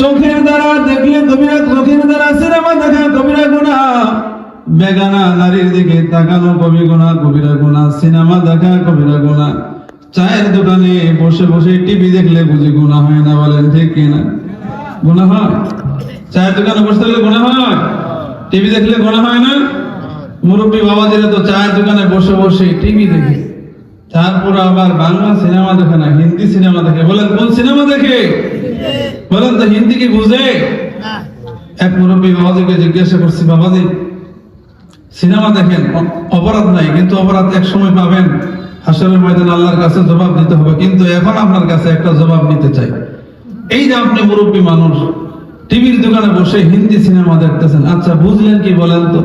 চোখের দ্বারা দেখলে কবিরা, চোখের দ্বারা সিনেমা দেখা কবিরা গুনাহ, বেগানা নারীর দিকে তাকানো কবিরা গুনাহ, সিনেমা দেখা কবিরা গুনাহ, চায়ের দোকানে বসে বসে টিভি দেখলে বুঝি গুনাহ হয় না? বলেন ঠিক কিনা? গুনাহ হয়? চায়ের দোকানে বসে থাকলে গুনাহ হয়? টিভি দেখলে গুনাহ হয় না? মুরব্বী বাবাজিরা তো চায়ের দোকানে বসে বসে টিভি দেখে, তারপর আবার বাংলা সিনেমা দেখে না, হিন্দি সিনেমা দেখে। বলেন কোন সিনেমা দেখে? বলেন তো হিন্দি কি বুঝে? এক মুরব্বী বাবাজিকে জিজ্ঞাসা করছি, বাবাজি সিনেমা দেখেন, অপরাধ নাই, কিন্তু অপরাধ এক সময় পাবেন, হাসরের ময়দানে আল্লাহর কাছে জবাব দিতে হবে, কিন্তু এখন আপনার কাছে একটা জবাব নিতে চাই। এই যে আপনি মুরব্বী মানুষ টিভির দোকানে বসে হিন্দি সিনেমা দেখতেছেন, আচ্ছা বুঝলেন কি বলেন তো?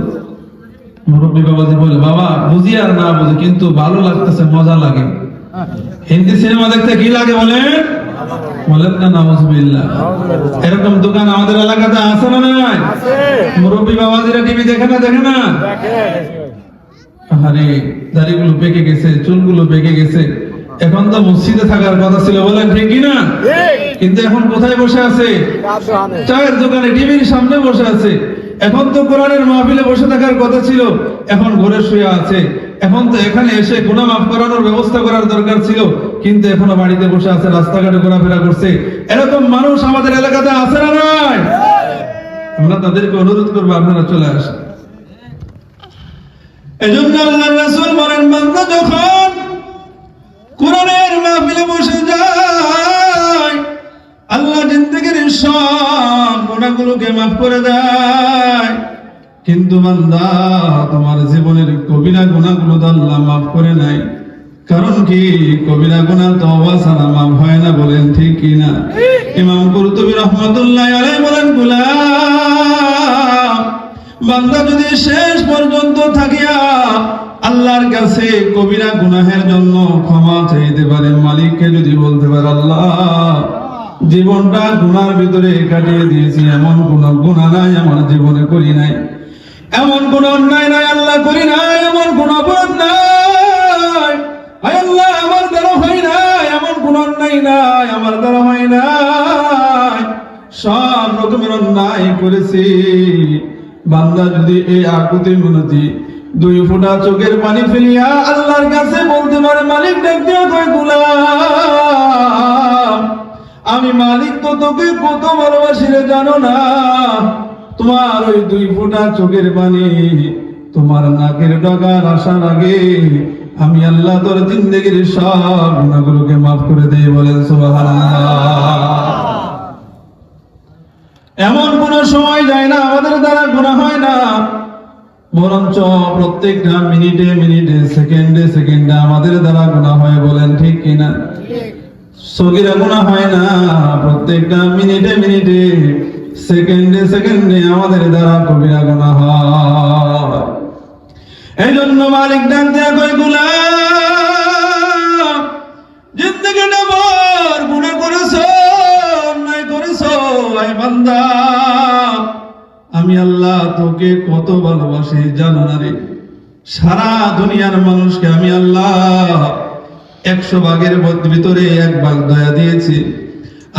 মুরব্বী বাবাজি বলে, বাবা বুঝি আর না বুঝি, কিন্তু ভালো লাগতেছে, মজা লাগে। হিন্দি সিনেমা দেখতে কি লাগে বলেন? বলেন না নাউজুবিল্লাহ। এরকম দোকান আমাদের এলাকাতে আছে না নাই? মুরব্বী বাবাজিরা টিভি দেখে না? দেখে না? আরে দাড়িগুলো পেকে গেছে, চুলগুলো পেকে গেছে। এখন তো মসজিদে থাকার কথা ছিল, বলেন ঠিক কিনা? কিন্তু এখন কোথায় বসে আছে? চায়ের দোকানে টিভির সামনে বসে আছে। এখন তো কোরআনের মাহফিলে বসে থাকার কথা ছিল, এখন ঘরে শুয়ে আছে। এখন তো এখানে এসে গুনাহ মাফ করানোর ব্যবস্থা করার দরকার ছিল, কিন্তু এখনো বাড়িতে বসে আছে, রাস্তাঘাটে ঘোরাফেরা করছে। এরকম মানুষ আমাদের এলাকাতে আছে না নাই? আমরা তাদেরকে অনুরোধ করবো আপনারা চলে আসেন। এজন্য আল্লাহর রাসূল বলেন, বান্দা যখন কোরআনের মাহফিলে বসে যায়, আল্লাহ জিন্দেগীর সব গুনাহগুলোকে মাফ করে দেয়। কিন্তু বান্দা তোমার জীবনের কবিরা গুনাহগুলো তো আল্লাহ মাফ করে নাই। কারণ কি? কবিরা গুনাহ তওবা ছাড়া মাফ হয় না। বলেন ঠিক কিনা? ইমাম কুরতুবী রাহমাতুল্লাহি আলাইহি বলেন, গোলাম বান্দা যদি শেষ পর্যন্ত থাকিয়া আল্লাহর কাছে কবিরা গুনাহের জন্য ক্ষমা চাইতে পারে, মালিককে যদি বলতে পারে, আল্লাহ জীবনটা গুনার ভিতরে কাটিয়ে দিয়েছি, এমন কোন গুনাহ নাই আমার জীবনে করি নাই, এমন কোন অন্যায় নাই আল্লাহ করি নাই, এমন কোন অপরাধ নাই আল্লাহ আমার দ্বারা হয় নাই, এমন কোন অন্যায় নাই আমার দ্বারা হয় নাই, সব রকমের অন্যায় করেছি। বান্দা যদি এই আকুতি মিনতি 2 ফোঁটা চোখের পানি ফেলিয়া আল্লাহর কাছে বলতে পারে, মালিক ডাক দিয়া কয়, গোলাম আমি মালিক তো তোকে কত ভালোবাসি রে জানো না? তোমার ওই 2 ফোঁটা চোখের পানি তোমার নাকের ডগার আসার আগে আমি আল্লাহ তোর জিন্দেগীর সব গুনাহগুলোকে মাফ করে দেই। বলেন সুবহানাল্লাহ। এমন কোন সময় যায় না আমাদের দ্বারা গুনাহ হয় না, বরঞ্চ প্রত্যেকটা মিনিটে মিনিটে, সেকেন্ডে সেকেন্ডে আমাদের দ্বারা গুনাহ হয়। বলেন ঠিক কিনা? সগীরা গুনাহ হয় না, প্রত্যেকটা মিনিটে মিনিটে, সেকেন্ডে সেকেন্ডে আমাদের দ্বারা কবিরা গুনাহ হয়। এই জন্য মালিক ডাক দেয়া কয়, গোলাম জিন্দেগিটা ভর গুনাহ করেছো, অন্যায় করেছো, এই বান্দা আমি আল্লাহ তোকে কত ভালোবাসি জানো না রে? সারা দুনিয়ার মানুষকে আমি আল্লাহ 100 ভাগের ভিতরে 1 ভাগ দয়া দিয়েছি,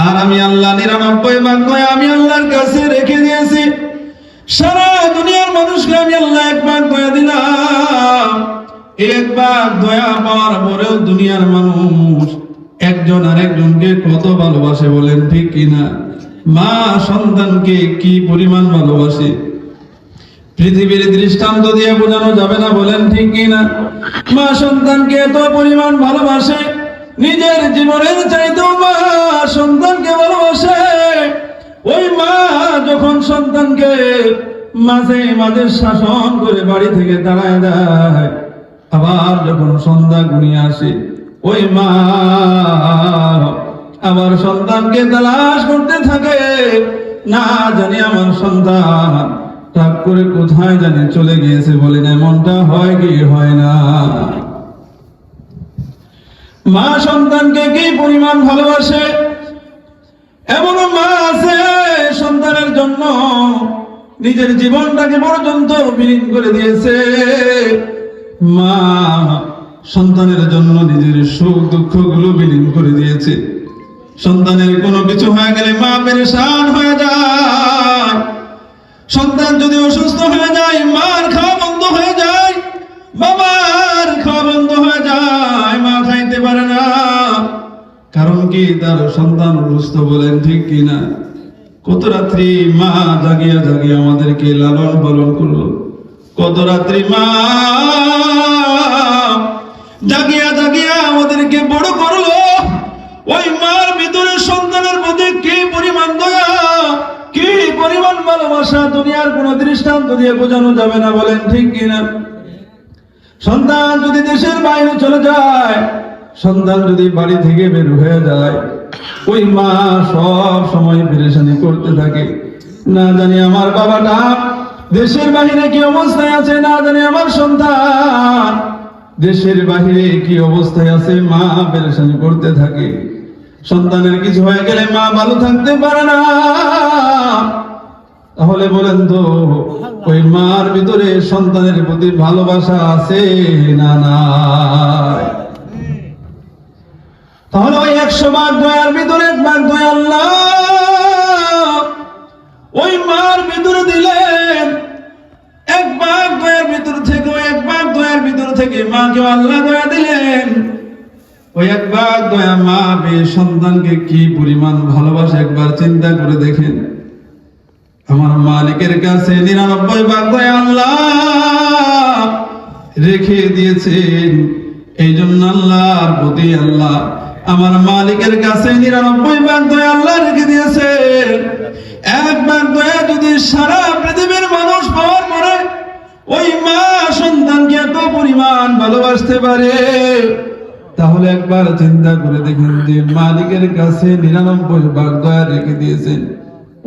আর আমি আল্লাহ 99 ভাগ দয়া আমি আল্লাহর কাছে রেখে দিয়েছি। সারা দুনিয়ার মানুষকে আমি আল্লাহ 1 ভাগ দয়া দিলাম। 1 ভাগ দয়া পাওয়ার পরেও দুনিয়ার মানুষ একজন আরেকজনকে কত ভালোবাসে। বলেন ঠিক কিনা? মা সন্তানকে কি পরিমাণ ভালোবাসে পৃথিবীর দৃষ্টান্ত দিয়ে বোঝানো যাবে না। বলেন ঠিক কিনা? মা সন্তানকে এত পরিমাণ ভালোবাসে, নিজের জীবনের চাইতেও মা সন্তানকে ভালোবাসে। ওই মা যখন সন্তানকে মাঝে মাঝে শাসন করে বাড়ি থেকে তাড়ায় দেয়, আবার যখন সন্ধ্যা ঘনিয়ে আসে ওই মা আমার সন্তানকে তালাশ করতে থাকে, না জানি আমার সন্তান টাক করে কোথায় জানি চলে গিয়েছে। বলেন এমনটা হয় কি হয় না? মা সন্তানকে কি পরিমাণ ভালোবাসে, এমন মা আছে সন্তানের জন্য নিজের জীবনটাকে পর্যন্ত বিলীন করে দিয়েছে। মা সন্তানের জন্য নিজের সুখ দুঃখ গুলো বিলীন করে দিয়েছে। সন্তানের কোনো কিছু হয়ে গেলে মা পেরেশান হয়ে যদি অসুস্থ হয়ে যায়, মার খাওয়া বন্ধ হয়ে যায়, বাবার খাওয়া বন্ধ হয়ে যায়, মা খাইতে পারে না, কারণ কি? তার সন্তান অসুস্থ। বলেন ঠিক কিনা? কত রাত্রি মা জাগিয়া জাগিয়া আমাদেরকে লালন পালন করলো, কত রাত্রি মা জাগিয়া জাগিয়া আমাদেরকে বড় করলো। ওই মার ভিতরে সন্তানের প্রতি কি পরিমাণ দয়া, কি পরিমাণ ভালোবাসা, দুনিয়ার কোন দৃষ্টান্ত দিয়ে বোঝানো যাবে না। বলেন ঠিক কিনা? সন্তান যদি দেশের বাইরে চলে যায়, সন্তান যদি বাড়ি থেকে বের হয়ে যায়, ওই মা সব সময় পেরেশানি করতে থাকে, না জানি আমার বাবাটা দেশের বাহিরে কি অবস্থায় আছে, না জানি আমার সন্তান দেশের বাহিরে কি অবস্থায় আছে। মা পেরেশানি করতে থাকে। সন্তানের কিছু হয়ে গেলে মা ভালো থাকতে পারে না। তাহলে বলেন তো, ওই মার ভিতরে সন্তানের প্রতি ভালোবাসা আছে না নাই? তাহলে ওই 100 ভাগ দয়ার ভিতরে 1 ভাগ দয়া আল্লাহ ওই মার ভিতরে দিলেন। 1 ভাগ দয়ার ভিতর থেকে, ওই 1 ভাগ দয়ার ভিতর থেকে মাকে আল্লাহ দয়া দিলেন। ওই 1 ভাগ দয়া মা পেয়ে সন্তানকে কি পরিমাণ ভালোবাসে একবার চিন্তা করে দেখেন। আমার মালিকের কাছে 99 ভাগ দয়া আল্লাহ রেখে দিয়েছেন। এই জন্য আল্লাহর প্রতি আল্লাহ আমার মালিকের কাছে 99 ভাগ দয়া আল্লাহ রেখে দিয়েছে। 1 ভাগ দয়া যদি সারা পৃথিবীর মানুষ পাওয়ার পরে ওই মা সন্তানকে এত পরিমাণ ভালোবাসতে পারে, তাহলে একবার চিন্তা করে দেখেন যে মালিকের কাছে 99 ভাগ দয়া রেখে দিয়েছেন,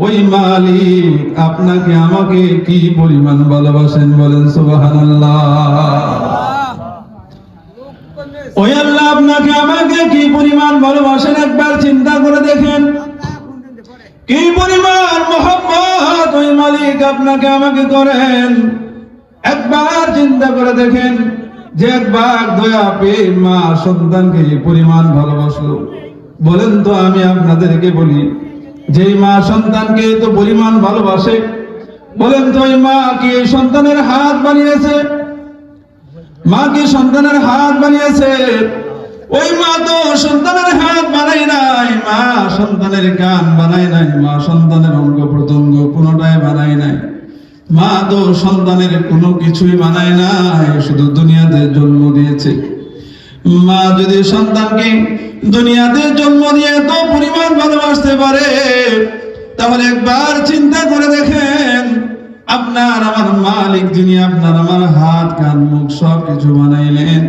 ওই মালিক আপনাকে আমাকে কি পরিমাণ ভালোবাসেন। বলেন সুবহানাল্লাহ। ওই আল্লাহ আপনাকে আমাকে কি পরিমাণ ভালোবাসেন একবার চিন্তা করে দেখেন। কি পরিমাণ মহব্বত ওই মালিক আপনাকে আমাকে করেন, একবার চিন্তা করে দেখেন। যে 1 ভাগ দয়া পেয়ে মা সন্তানকে এই পরিমাণ ভালোবাসলো। বলেন তো, আমি আপনাদেরকে বলি, যে মা সন্তানকে এত পরিমাণ ভালোবাসে, বলেন তো ওই মা কি সন্তানের হাত বানিয়েছে? মা কি সন্তানের হাত বানিয়েছে? ওই মা তো সন্তানের হাত বানায় নাই, মা সন্তানের কান বানায় নাই, মা সন্তানের অঙ্গ প্রত্যঙ্গ কোনোটাই বানায় নাই, মা তো সন্তানের কোনো কিছুই বানায় নাই, শুধু দুনিয়াতে জন্ম দিয়েছে। মা যদি সন্তানকে দুনিয়াতে জন্ম দিয়ে এত পরিমাণ ভালোবাসতে পারে, তাহলে একবার চিন্তা করে দেখেন, আপনার আমার মালিক যিনি আপনার আমার হাত কান মুখ সব কিছু বানাইলেন,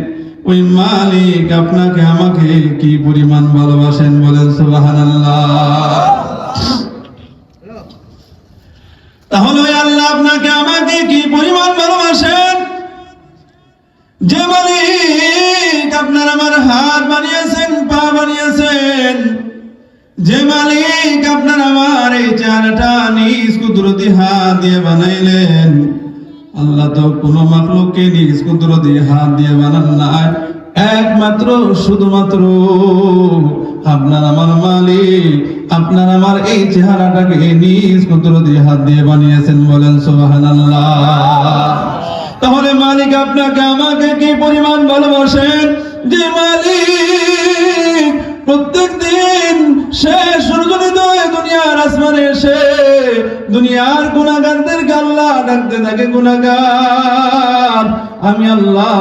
ওই মালিক আপনাকে আমাকে কি পরিমাণ ভালোবাসেন। বলেন সুবহানাল্লাহ। তাহলে ওই আল্লাহ আপনাকে আমাকে কি পরিমাণ ভালোবাসেন, যে মালিক আপনার আমার হাত বানিয়েছেন, পা বানিয়েছেন, যে মালিক আপনার আমার এই চেহারাটা নিজ কুদরতি হাত দিয়ে বানাইলেন। আল্লাহ তো কোনো মাখলুককে নিজ কুদরতি হাত দিয়ে বানান নাই, একমাত্র শুধুমাত্র আপনার আমার মালিক আপনার আমার এই চেহারাটাকে নিজ কুদরতি হাত দিয়ে বানিয়েছেন। বলেন সুবহানাল্লাহ। তাহলে মালিক আপনাকে আমাকে কি পরিমাণ ভালোবাসেন, যে মালিক প্রত্যেক দিন সে সূর্যোদয় দুনিয়ার আসমানে এসে দুনিয়ার গুনাহগারদেরকে আল্লাহ ডাকতে থাকে, গুনাহগার আমি আল্লাহ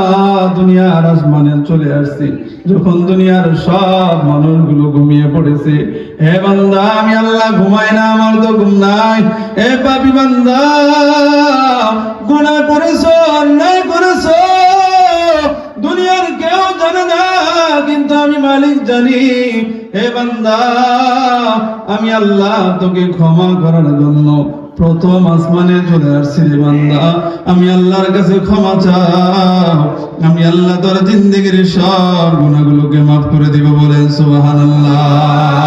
দুনিয়ার আসমানে চলে আসছি। যখন দুনিয়ার সব মানুষগুলো ঘুমিয়ে পড়েছে, হে বান্দা আমি আল্লাহ ঘুমাই না, আমার তো ঘুম নাই। হে পাপী বান্দা, গুনাহ করেছো, অন্যায় করেছো, দুনিয়ার কেউ জানে না, কিন্তু আমি মালিক জানি। হে বান্দা, আমি আল্লাহ তোকে ক্ষমা করার জন্য প্রথম আসমানে চলে আসছি রে বান্দা। আমি আল্লাহর কাছে ক্ষমা চাও, আমি আল্লাহ তোর জিন্দেগির সব গুনাহগুলোকে মাফ করে দিব। বলেন সুবহানাল্লাহ।